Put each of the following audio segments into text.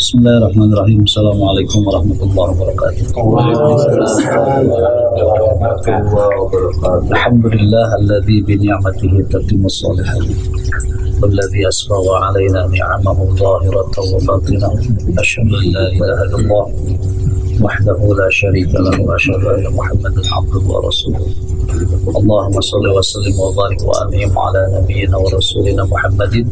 Bismillahirrahmanirrahim. Assalamualaikum warahmatullahi wabarakatuh. Alhamdulillah alladzi bi ni'matihi tatimmu shalihat. Walladzi asbagha 'alaina ni'amahu zahiratan wa batinatan. Asyhadu an la ilaha illallah wahdahu la syarika lahu wa asyhadu anna Muhammadan 'abduhu wa rasuluh. Allahumma shalli wa sallim wa barik wa an'im 'ala nabiyyina wa rasulina Muhammadin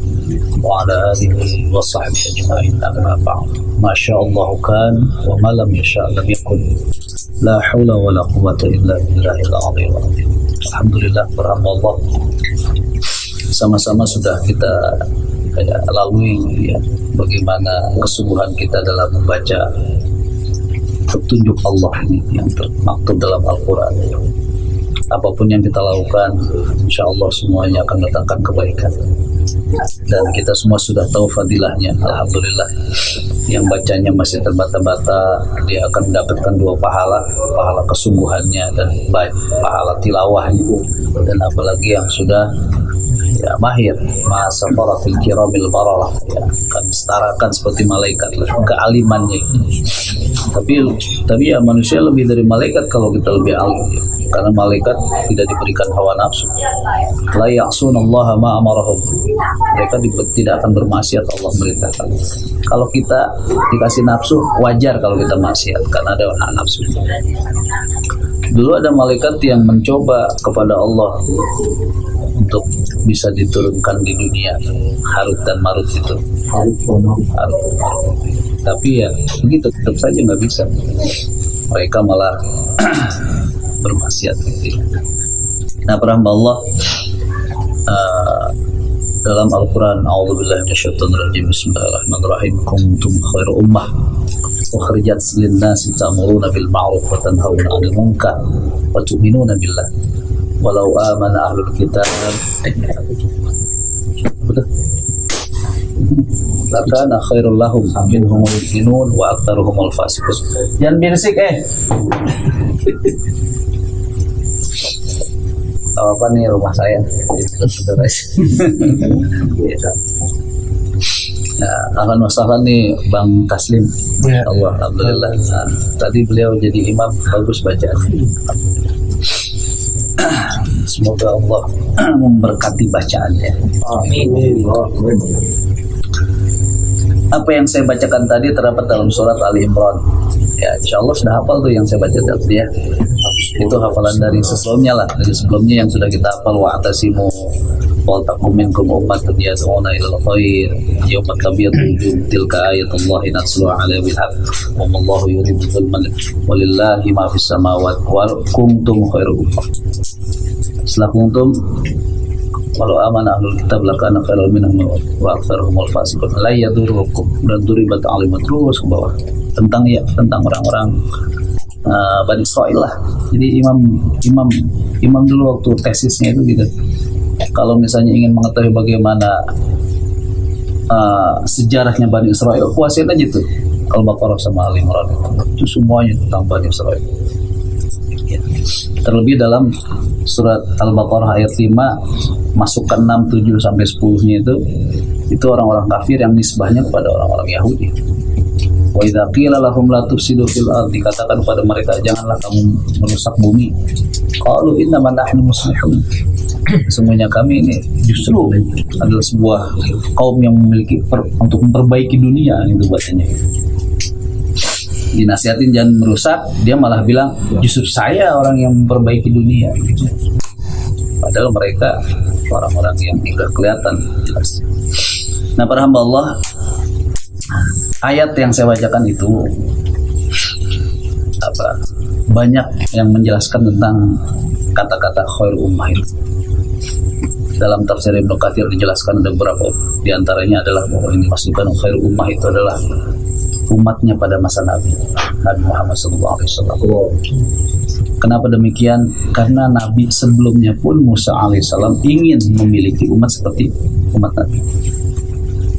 wa 'ala alihi wa sahbihi ajma'in. Amma ba'd. Masyaallah kan wa ma lam yasha' lam yakun. La haula wa la quwwata illa billahil 'aliyyil 'azim. Alhamdulillah, berhamdulillah. Sama-sama sudah kita lalui ya, bagaimana kesungguhan kita dalam membaca petunjuk Allah ini yang termaktub dalam Al-Quran. Apapun yang kita lakukan, insya Allah semuanya akan mendatangkan kebaikan. Dan kita semua sudah tahu fadilahnya, alhamdulillah. Yang bacanya masih terbata-bata, dia akan mendapatkan 2 pahala, pahala kesungguhannya dan pahala tilawahnya. Dan apalagi yang sudah ya mahir, ma'asafaratil kiramil bararah, ya, akan setarakan seperti malaikat kealimannya itu. Tapi ya manusia lebih dari malaikat kalau kita lebih alim ya. Karena malaikat tidak diberikan hawa nafsu. La ya'sunallaha ma amarahum. Mereka tidak akan bermaksiat Allah merintahkan. Kalau kita dikasih nafsu, wajar kalau kita maksiat karena ada nafsu. Dulu ada malaikat yang mencoba kepada Allah untuk bisa diturunkan di dunia, Harut dan Marut itu. Harut. Tapi ya begitu, tetap saja nggak bisa. Mereka malah bermaksiat gitu. Nah, Allah dalam Al-Quran, A'udzubillahi minasyaitonirrajim, Bismillahirrahmanirrahim, kuntum khairu ummah ukhrijat lin-nasi ta'muruna bil ma'ruf wa tanhauna 'anil munkar wa tu'minuna billah walau amana ahlul kitab lakana khairul lahum minhumul mu'minun wa aktsaruhumul fasiqun. Jangan berisik apa nih rumah saya saudara. Nah, ahlan wa sahlan nih Bang Taslim. Allah, alhamdulillah. Nah, tadi beliau jadi imam, bagus bacaan. Semoga Allah memberkati bacaannya. Amin. Apa yang saya bacakan tadi terdapat dalam surat Ali Imran. Ya, insya Allah sudah hafal tuh yang saya baca tadi ya. Itu hafalan dari sebelumnya lah, dari sebelumnya yang sudah kita hafal. Wa'tasimu wal takum minkum ummatun yad'una ilal khair yawma tabyadu wujuh, tilka ayatullahi natluha 'alaiha bil haqq wa mallahu yuridu dzulman walillahi ma fis samawati wa kuntum khairu ummah. Setelah kuntum walau amana ahlul kitab lakana khairal minhum wa aktsaruhumul fasiqun la yadurukum, dan duribat alimat terus ke bawah tentang orang-orang Bani Israil lah. Jadi imam dulu waktu tesisnya itu gitu, kalau misalnya ingin mengetahui bagaimana sejarahnya Bani Israil, kuasain aja tuh Al-Baqarah sama Al-Imran, itu semuanya tentang Bani Israil ya. Terlebih dalam surat Al-Baqarah ayat 5 masuk ke 6, 7 sampai 10-nya itu orang-orang kafir yang nisbahnya kepada orang-orang Yahudi. Wa idza qila lahum la tufsidu fil ardi, dikatakan kepada mereka janganlah kamu merusak bumi. Qalu innama nahnu muslihun. Semuanya kami ini justru adalah sebuah kaum yang memiliki untuk memperbaiki dunia, itu bacanya. Dinasihatin jangan merusak, dia malah bilang justru saya orang yang memperbaiki dunia. Padahal mereka orang-orang yang tidak kelihatan jelas. Nah, para hamba Allah, ayat yang saya bacakan itu banyak yang menjelaskan tentang kata-kata khair ummah itu. Dalam tafsir Ibnu Katsir dijelaskan ada beberapa, di antaranya adalah bahwa ini masukkan khair ummah itu adalah umatnya pada masa Nabi Muhammad SAW. Kenapa demikian? Karena Nabi sebelumnya pun Musa alaihissalam ingin memiliki umat seperti umat Nabi.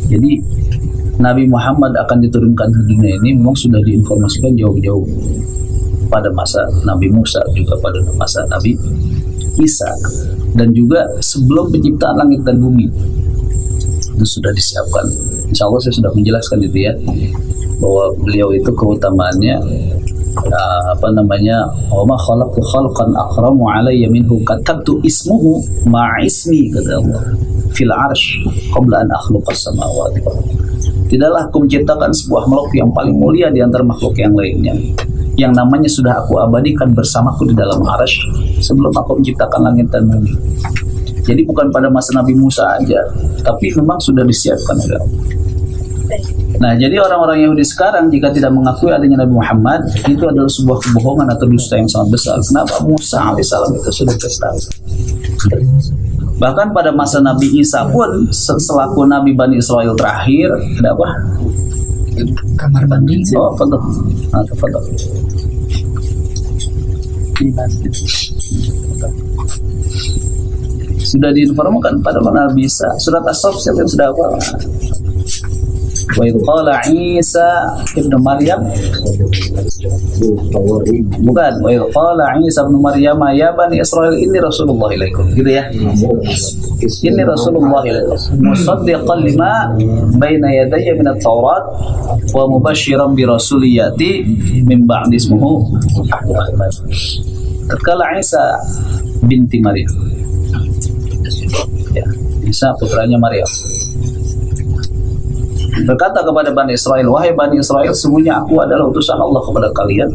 Jadi Nabi Muhammad akan diturunkan ke dunia ini memang sudah diinformasikan jauh-jauh pada masa Nabi Musa, juga pada masa Nabi Isa, dan juga sebelum penciptaan langit dan bumi itu sudah disiapkan. Insya Allah saya sudah menjelaskan itu ya. bahwa beliau itu keutamaannya wa ma khalaqtu khalqan akramu alayya minhu katabtu ismuhu ma'a ismi, kata Allah, fil arsh qabla an akhluqas samawati wal ardh. Tidaklah aku menciptakan sebuah makhluk yang paling mulia di antara makhluk yang lainnya, yang namanya sudah aku abadikan bersamaku di dalam arsh sebelum aku menciptakan langit dan bumi. Jadi bukan pada masa Nabi Musa aja, tapi memang sudah disiapkan oleh Allah. Nah, jadi orang-orang Yahudi sekarang jika tidak mengakui adanya Nabi Muhammad, itu adalah sebuah kebohongan atau dusta yang sangat besar. Kenapa? Musa alaihissalam itu sudah dikasih. Bahkan pada masa Nabi Isa pun, selaku Nabi Bani Israel terakhir, ada apa? Kamar mandi. Oh, fadal. Fadal. Sudah diinformasikan pada Nabi Isa. Surat As-Saff siapa yang sudah apa? Wa idh qala Isa ibnu Maryam, bukan, wa idh qala Isa ibnu Maryam ya bani Israil inni rasulullah ilaikum, gitu ya. Inni rasulullah ilaikum musaddiqan lima baina yadayya min at-taurat wa mubasysyiran bi rasuliyati min ba'di ismuhu Ahmad. Tatkala Isa binti Maryam, ya, Isa putranya Maryam, berkata kepada Bani Israel, wahai Bani Israel, sesungguhnya aku adalah utusan Allah kepada kalian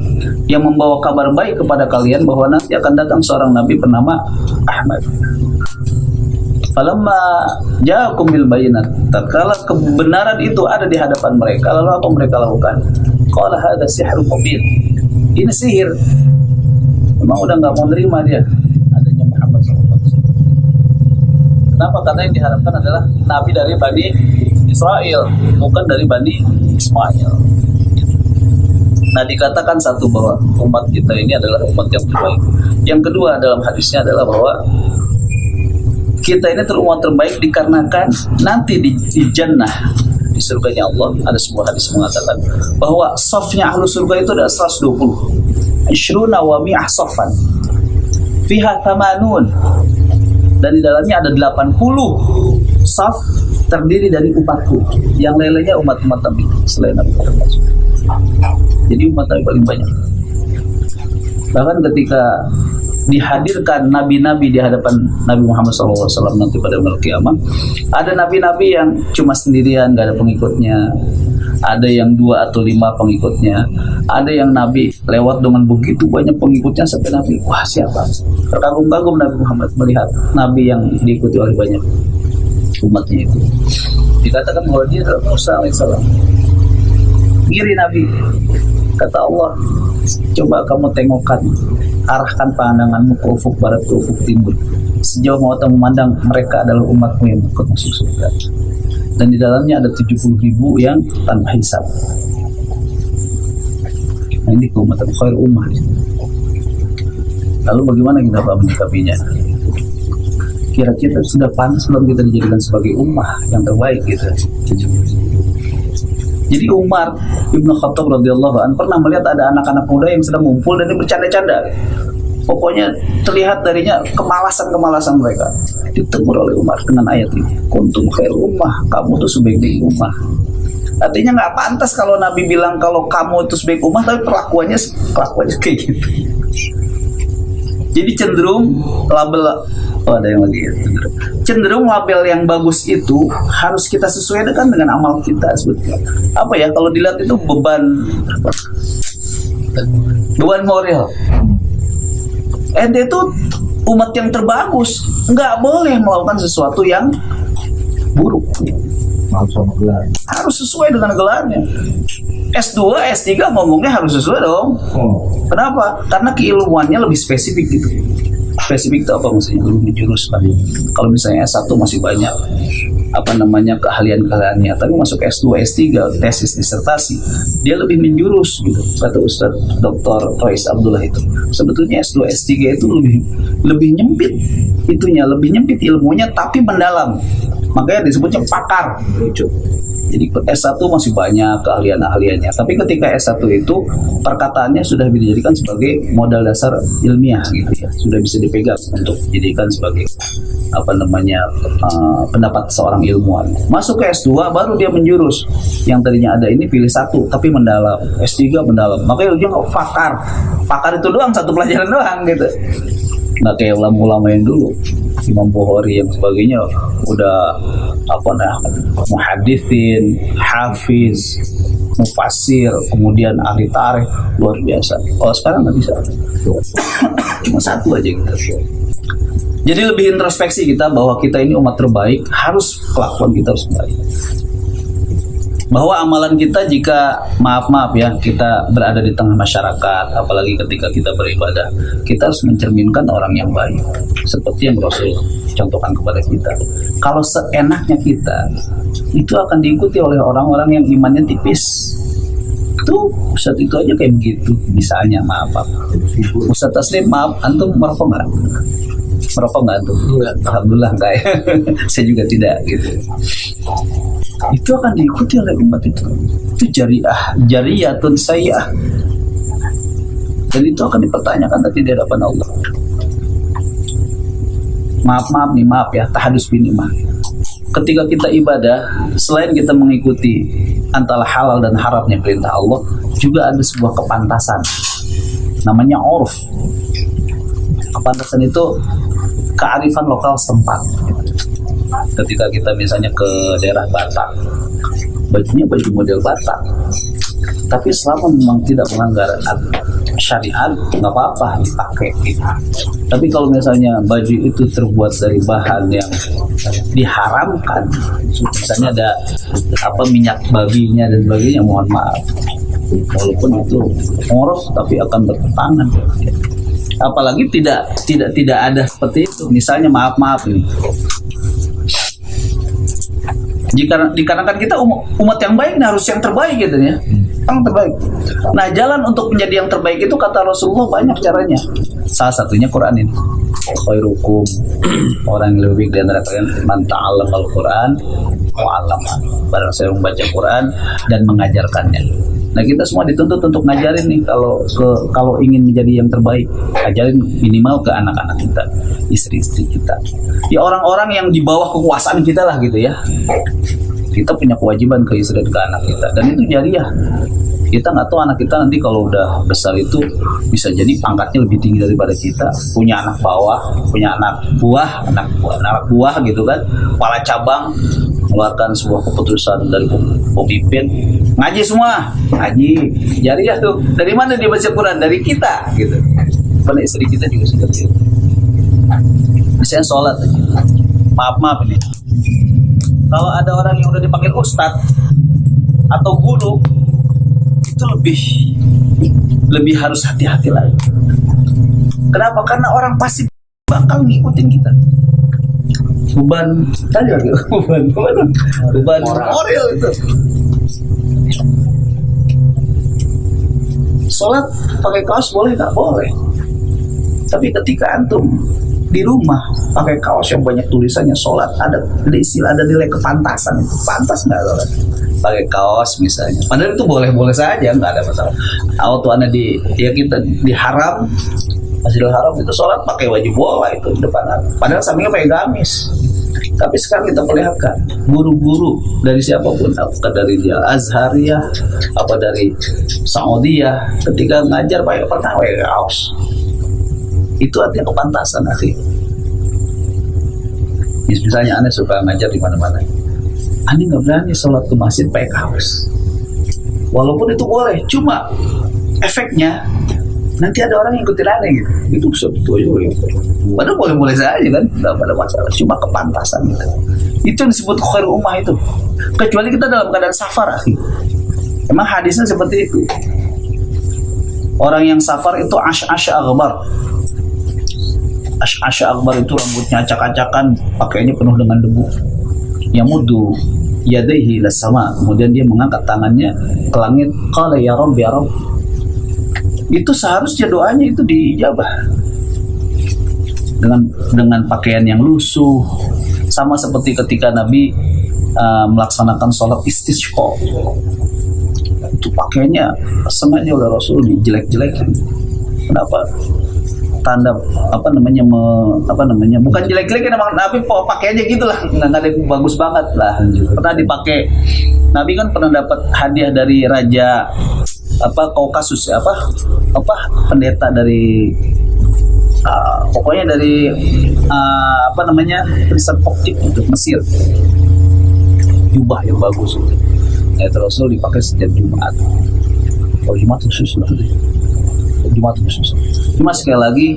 yang membawa kabar baik kepada kalian bahwa nanti akan datang seorang nabi bernama Ahmad. Falamma ja'akum bil bayinat, tatkala kebenaran itu ada di hadapan mereka, lalu apa mereka lakukan? Qala hadza sihrun mubin. Ini sihir. Memang udah nggak mau nerima dia adanya Muhammad SAW. Kenapa? Karena yang diharapkan adalah nabi dari Bani Israel, bukan dari Bani Ismail. Nah, dikatakan satu bahwa umat kita ini adalah umat yang terbaik. Yang kedua dalam hadisnya adalah bahwa kita ini terumat terbaik dikarenakan nanti di jannah, di surganya Allah, ada sebuah hadis mengatakan bahwa safnya ahlu surga itu ada 120. Ishruna wa mi'ah safan. Fiha thamanun. Dan di dalamnya ada 80 saf terdiri dari umatku, yang lainnya umat-umat Nabi selain Nabi Muhammad. Jadi umat Nabi paling banyak. Bahkan ketika dihadirkan nabi-nabi di hadapan Nabi Muhammad SAW nanti pada hari kiamat, ada nabi-nabi yang cuma sendirian, gak ada pengikutnya, ada yang 2 atau 5 pengikutnya, ada yang nabi lewat dengan begitu banyak pengikutnya sampai nabi, wah siapa? Terkagum-kagum Nabi Muhammad melihat nabi yang diikuti oleh banyak umatnya itu. Dikatakan bahwa dia adalah Musa alaihissalam, ngiri nabi. Kata Allah, coba kamu tengokkan, arahkan pandanganmu ke ufuk barat, ke ufuk timur, sejauh mata memandang, mereka adalah umatmu yang ikut masuk surga. Dan di dalamnya ada 70.000 yang tanpa hisab. Nah, ini keumatan khair ummah. Lalu bagaimana kita menyikapinya? Kira-kira sudah pantas belum kita dijadikan sebagai ummah yang terbaik gitu. Jadi Umar Ibn Khattab radhiyallahu anhu pernah melihat ada anak-anak muda yang sedang ngumpul dan dia bercanda-canda. Pokoknya terlihat darinya kemalasan mereka. Ditegur oleh Umar dengan ayat ini, kuntum khair ummah, kamu tuh sebaik-baik ummah. Artinya nggak pantas kalau Nabi bilang kalau kamu itu sebaik ummah, tapi kelakuannya kayak gitu. Jadi cenderung label, ada yang lagi ya, cenderung label yang bagus itu harus kita sesuaikan dengan amal kita sebetulnya. Apa ya, kalau dilihat itu beban moral. Ente itu umat yang terbagus, nggak boleh melakukan sesuatu yang buruk. Harus sesuai dengan gelarnya. S2, S3 ngomongnya harus sesuai dong. Kenapa? Karena keilmuannya lebih spesifik gitu. Spesifik itu apa maksudnya? Lebih menjurus kan. Kalau misalnya S1 masih banyak keahlian-keahliannya, tapi masuk S2, S3, tesis disertasi, dia lebih menjurus gitu. Kata Ustaz Dr. Rois Abdullah itu, sebetulnya S2, S3 itu lebih nyempit itunya, lebih nyempit ilmunya tapi mendalam. Makanya disebutnya pakar. Jadi S1 masih banyak keahlian-ahliannya, tapi ketika S1 itu perkataannya sudah dijadikan sebagai modal dasar ilmiah gitu ya, sudah bisa dipegang untuk dijadikan sebagai pendapat seorang ilmuwan. Masuk ke S2 baru dia menjurus, yang tadinya ada ini pilih satu tapi mendalam, S3 mendalam, makanya ujung pakar itu doang, satu pelajaran doang gitu. Nggak kayak ulama-ulama yang dulu, Imam Bukhari yang sebagainya udah muhaditsin, hafiz, mufassir, kemudian ahli tarikh, luar biasa. Kalau sekarang nggak bisa, cuma satu aja gitu. Jadi lebih introspeksi kita bahwa kita ini umat terbaik, harus kelakuan kita harus baik. Bahwa amalan kita jika maaf ya kita berada di tengah masyarakat, apalagi ketika kita beribadah, kita harus mencerminkan orang yang baik seperti yang Rasul contohkan kepada kita. Kalau seenaknya kita, itu akan diikuti oleh orang-orang yang imannya tipis. Tuh Ustaz itu aja kayak begitu. Misalnya maaf Ustaz Taslim, maaf antum merokok nggak? Merokok nggak antum? Enggak. Alhamdulillah enggak ya. Saya juga tidak gitu. Itu akan diikuti oleh umat itu jariyatun sayyah, dan itu akan dipertanyakan nanti di hadapan Allah. Maaf ya, tahadus bin iman. Ketika kita ibadah, selain kita mengikuti antara halal dan haramnya perintah Allah, juga ada sebuah kepantasan, namanya urf. Kepantasan itu kearifan lokal setempat. Ketika kita misalnya ke daerah Batak, bajunya baju model Batak, tapi selama memang tidak melanggar syariat, nggak apa-apa dipakai gitu. Tapi kalau misalnya baju itu terbuat dari bahan yang diharamkan, misalnya ada minyak babinya dan sebagainya, mohon maaf, walaupun itu ngorof tapi akan bertentangan. Apalagi tidak ada seperti itu. Misalnya maaf nih, dikarenakan kita umat yang baik, harus yang terbaik gitu ya, yang terbaik. Nah, jalan untuk menjadi yang terbaik itu kata Rasulullah banyak caranya. Salah satunya Quran ini. Khairukum, orang yang lebih baik di antara kalian man ta'allama al-Quran wa 'allama. Barang saya membaca Quran dan mengajarkannya. Nah, kita semua dituntut untuk ngajarin nih, kalau ingin menjadi yang terbaik, ajarin minimal ke anak-anak kita, istri-istri kita, ya orang-orang yang di bawah kekuasaan kita lah gitu ya. Kita punya kewajiban ke istri dan ke anak kita, dan itu jariyah. Kita nggak tahu anak kita nanti kalau udah besar itu bisa jadi pangkatnya lebih tinggi daripada kita, punya anak buah gitu kan, kepala cabang, mengeluarkan sebuah keputusan dari pemimpin, ngaji semua, ngaji, jariyah tuh. Dari mana dia baca Quran? Dari kita gitu. Pada istri kita juga seperti itu. Misalnya sholat, maaf ini, kalau ada orang yang udah dipanggil ustadz atau guru, itu lebih harus hati-hati lagi. Kenapa? Karena orang pasti bakal ngikutin kita. Beban moral itu. Sholat pakai kaos boleh nggak? Boleh. Tapi ketika antum di rumah pakai kaos yang banyak tulisannya sholat, ada nilai kepantasan. Pantas nggak sholat pakai kaos misalnya? Padahal itu boleh saja, nggak ada masalah. Waktu kita diharam, Masjidil Haram itu sholat pakai baju bola itu di depan. Padahal sampingnya pakai gamis. Tapi sekarang kita perlihatkan guru-guru dari siapapun, apakah dari dia Azhariyah, apa dari Saudiyah, ketika ngajar pakai kaos. Itu artinya kepantasan, akhi. Misalnya Anda suka ngajar di mana-mana, Anda nggak berani sholat ke masjid pakai kaos. Walaupun itu boleh, cuma efeknya nanti ada orang yang ikutin aneh gitu. Itu betul gitu. Padahal boleh-boleh saja kan, nggak ada masalah. Cuma kepantasan gitu. Itu yang disebut khairul ummah itu. Kecuali kita dalam keadaan safar, akhi. Emang hadisnya seperti itu. Orang yang safar itu ash-asha akbar. Ash-asha akbar itu rambutnya acak-acakan, pakaiannya penuh dengan debu. Yamuddu yadaihi ila sama. Kemudian dia mengangkat tangannya ke langit. Qala ya Rabb, ya Rabb. Itu seharusnya doanya itu dijabah dengan pakaian yang lusuh, sama seperti ketika Nabi melaksanakan sholat istisqa. Itu pakainya sengaja oleh Rasul dijelek-jelekin. Kenapa? Tanda bukan jelek-jelekin, emang Nabi pakainya gitulah, nggak ada yang bagus banget lah. Pernah dipakai, Nabi kan pernah dapat hadiah dari raja Kaukasus, pendeta dari pokoknya dari Prisan Koptik untuk Mesir, jubah yang bagus itu. Itu Rasul dipakai setiap Jumat. Oh, Jumat khusus lah. Jumat khusus. Cuma sekali lagi,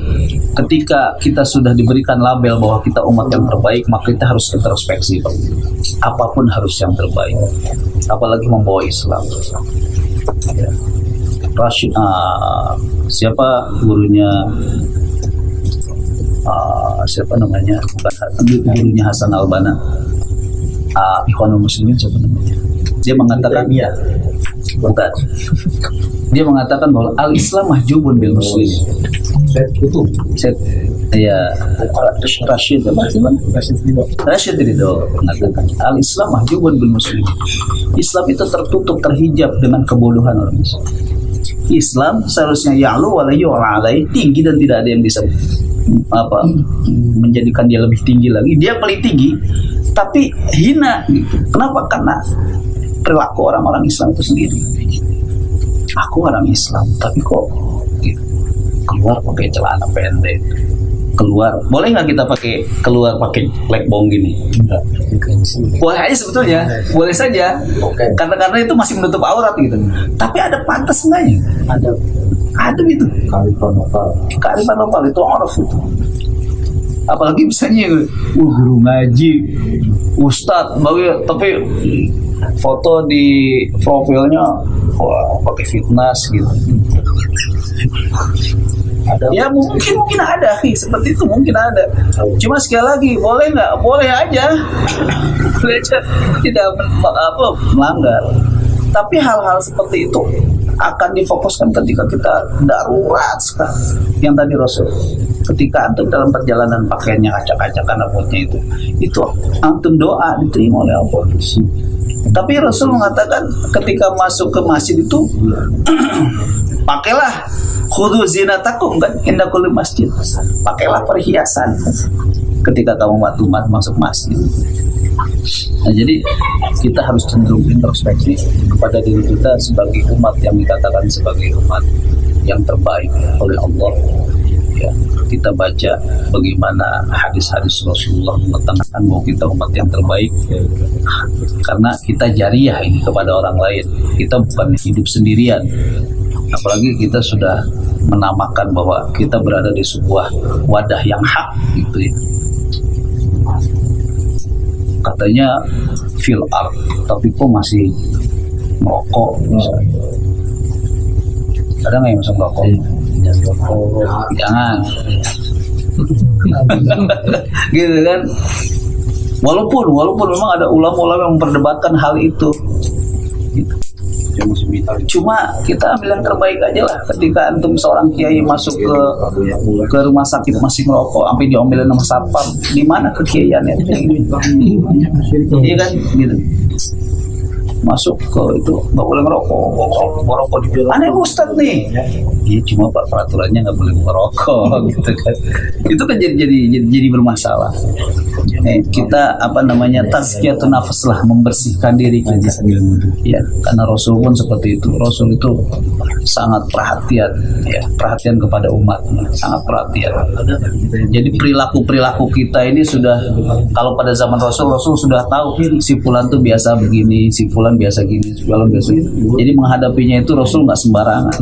ketika kita sudah diberikan label bahwa kita umat yang terbaik, maka kita harus introspeksi. Apapun harus yang terbaik. Apalagi membawa Islam. Ya. Rashid, siapa gurunya? Siapa namanya? Gurunya Hasan Al-Banna. Ikhwanul Muslimin, siapa namanya? Dia mengatakan bukan. Dia mengatakan bahwa al-Islam mahjubun bil muslim. Rashid Ridho mengatakan al-Islam mahjubun bil muslim. Islam itu tertutup, terhijab dengan kebodohan orang Islam. Islam seharusnya ya'lu wa la yu'la alaih, tinggi dan tidak ada yang bisa menjadikan dia lebih tinggi lagi. Dia paling tinggi tapi hina gitu. Kenapa? Karena perilaku orang-orang Islam itu sendiri. Aku orang Islam tapi kok gitu, keluar pakai celana pendek, keluar boleh nggak kita keluar pakai legbong gini? Enggak. Boleh aja sebetulnya, boleh saja. Karena itu masih menutup aurat gitu. Tapi ada pantas enggaknya? Ada itu. Kearifan lokal itu araf itu. Apalagi misalnya guru ngaji, ustadz, tapi foto di profilnya pakai fitness gitu. Ya mungkin ada seperti itu, mungkin ada. Cuma sekali lagi, boleh nggak? Boleh aja, tidak melanggar. Tapi hal-hal seperti itu akan difokuskan ketika kita darurat sekali. Yang tadi Rasul, ketika antum dalam perjalanan pakaiannya acak-acakan rambutnya itu antum doa diterima oleh Allah. Tapi Rasul mengatakan ketika masuk ke masjid itu pakailah khudhu zinatakum kan inda kulli masjid. Pakailah perhiasan ketika kamu masuk masjid. Nah, jadi kita harus cenderung introspeksi kepada diri kita sebagai umat yang dikatakan sebagai umat yang terbaik oleh Allah. Ya, kita baca bagaimana hadis-hadis Rasulullah mengatakan bahwa kita umat yang terbaik karena kita jariah ini kepada orang lain. Kita bukan hidup sendirian. Apalagi kita sudah menamakan bahwa kita berada di sebuah wadah yang hak gitu ya. Katanya fil art, tapi kok masih merokok misalnya. Ada nggak yang masuk merokok? Jangan. Gitu kan. Walaupun memang ada ulama-ulama yang memperdebatkan hal itu. Gitu. Cuma kita ambil yang terbaik aja lah. Ketika antum seorang kiai masuk ke rumah sakit masih merokok, sampai diomelin sama satpam, di mana kekiaiannya? Iya kan, gitu. Masuk ke itu nggak boleh merokok di aneh Ustadz nih. Iya cuma Pak peraturannya nggak boleh merokok gitu kan. Itu kan jadi bermasalah. Kita tazkiyatun nafas lah, membersihkan diri kita. Ya, karena Rasul pun seperti itu. Rasul itu sangat perhatian, ya, perhatian kepada umatnya, sangat perhatian. Jadi perilaku kita ini sudah, kalau pada zaman Rasul sudah tahu si fulan tuh biasa begini, si fulan biasa gini, si fulan biasa gini. Jadi menghadapinya itu Rasul nggak sembarangan.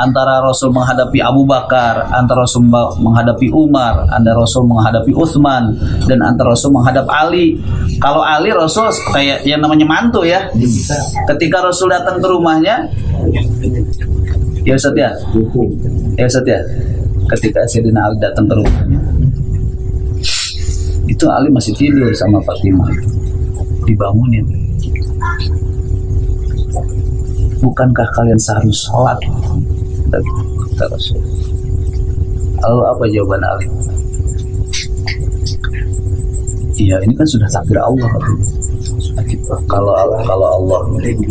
Antara Rasul menghadapi Abu Bakar, antara Rasul menghadapi Umar, antara Rasul menghadapi Utsman, dan antara Rasul menghadap Ali. Kalau Ali, Rasul kayak yang namanya mantu ya. Ketika Rasul datang ke rumahnya, ya Ustaz ya, ketika Sayyidina Ali datang ke rumahnya, itu Ali masih tidur sama Fatimah, dibangunin. Bukankah kalian seharusnya sholat? Kata Rasul. Lalu apa jawaban Ali? Iya, ini kan sudah takdir Allah. Kalau Allah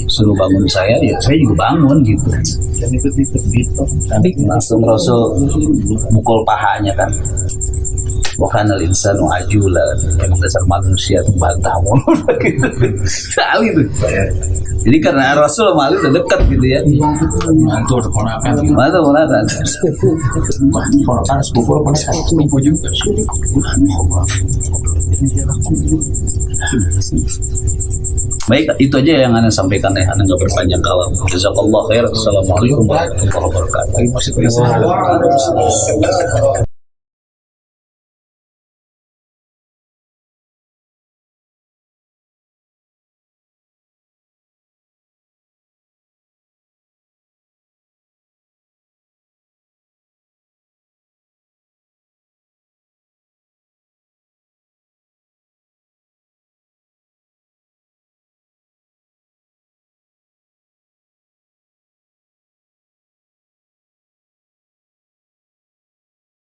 suruh bangun saya, ya saya juga bangun gitu. Langsung Rasul mukul pahanya kan. Wakana insanu ajula, emang dasar manusia tuh bantah mulu gitu. Sekali tuh. Jadi karena Rasul sama Ali udah dekat gitu ya. Mantu ponakan. Mana ponakan? Ponakan sepupu juga. Baik, itu aja yang Anda sampaikan ya. Anda nggak berpanjang kalam. Jazakallah khair. Assalamualaikum warahmatullahi wabarakatuh.